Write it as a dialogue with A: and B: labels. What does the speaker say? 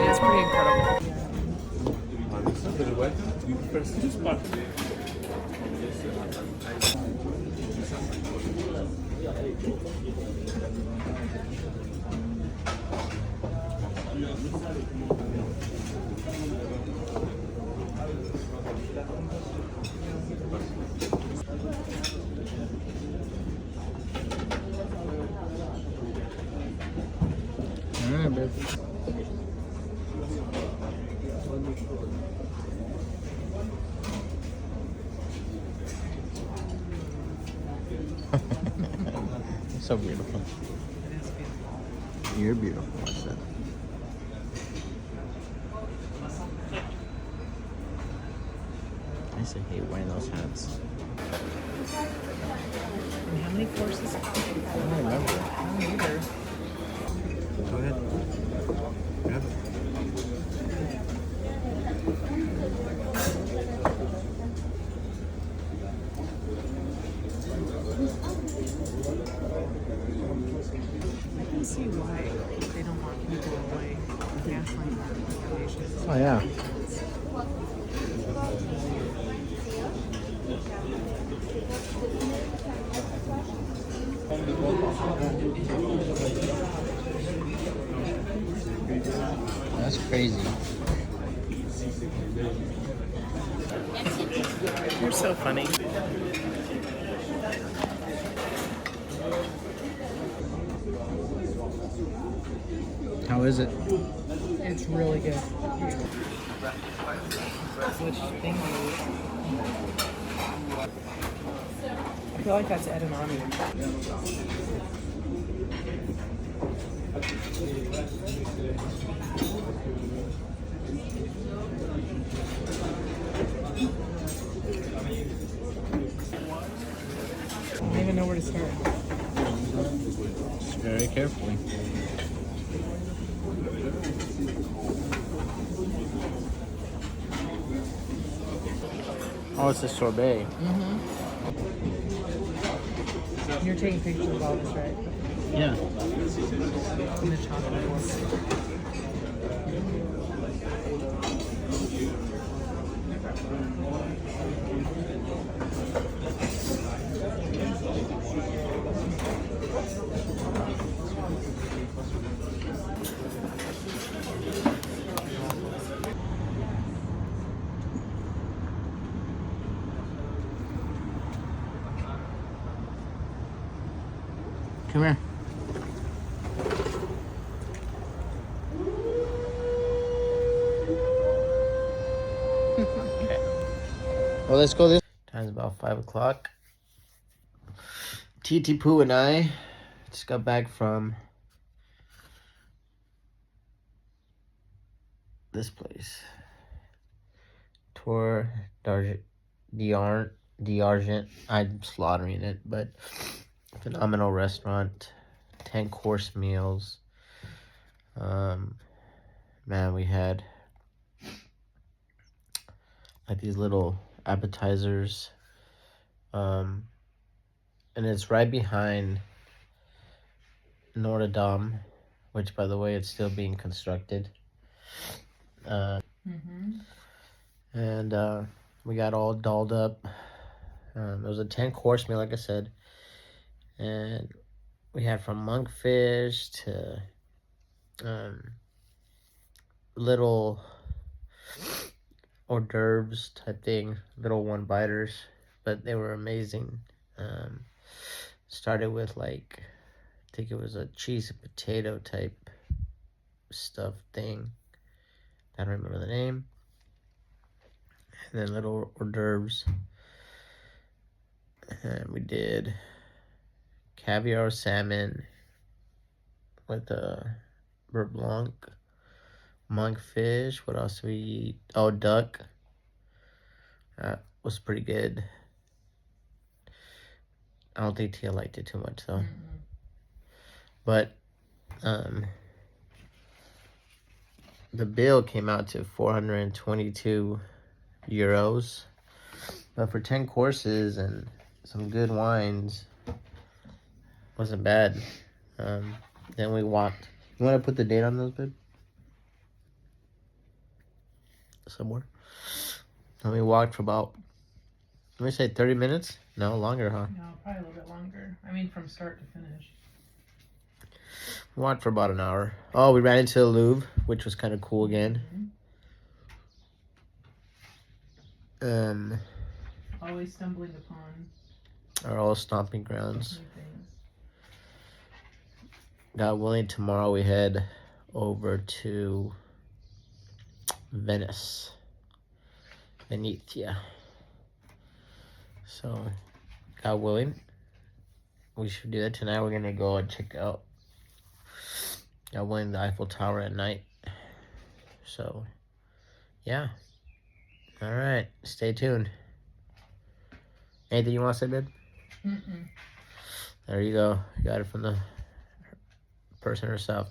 A: It's pretty incredible.
B: Alright, babe. So beautiful.
A: It is beautiful.
B: You're beautiful, I said. I used to hate wearing those hats.
A: And how many courses?
B: I don't remember.
A: I don't either.
B: Go ahead. Grab it.
A: I can see why they don't want people away with gasoline regulations.
B: Oh, yeah. That's crazy.
A: You're so funny.
B: How is it?
A: It's really good. Which thing I feel like that's edamame. I don't even know where to start.
B: Just very carefully. Oh, it's a sorbet.
A: Mm-hmm. You're taking pictures of all this, right?
B: Yeah.
A: In the chocolate one.
B: Come here. Okay. Well, let's go this. Time's about 5 o'clock. TT Pooh and I just got back from this place. Tour d'Argent. I'm slaughtering it, but phenomenal restaurant. 10-course meals. Man, we had like these little appetizers. And it's right behind Notre Dame, which, by the way, it's still being constructed. And we got all dolled up. It was a 10-course meal, like I said. And we had from monkfish to little hors d'oeuvres type thing, little one-biters, but they were amazing. Started with like, I think it was a cheese and potato type stuff thing. I don't remember the name. And then little hors d'oeuvres. And we did caviar salmon with beurre blanc, monkfish. What else did we eat? Oh, duck. That was pretty good. I don't think Tia liked it too much though.
A: Mm-mm.
B: But the bill came out to 422 euros. But for 10 courses and some good wines, wasn't bad. Then we walked. You want to put the date on those, babe? Somewhere. And we walked for about, let me say 30 minutes? No, longer, huh?
A: No, probably a little bit longer. I mean, from start to finish.
B: We walked for about an hour. Oh, we ran into the Louvre, which was kind of cool again.
A: Always stumbling upon
B: Our old stomping grounds.
A: new things.
B: God willing, tomorrow we head over to Venice. Venezia. So, God willing, we should do that tonight. We're gonna go and check out, God willing, the Eiffel Tower at night. So, yeah. All right, stay tuned. Anything you want to say, babe?
A: Mm-mm.
B: There you go. You got it from the person herself.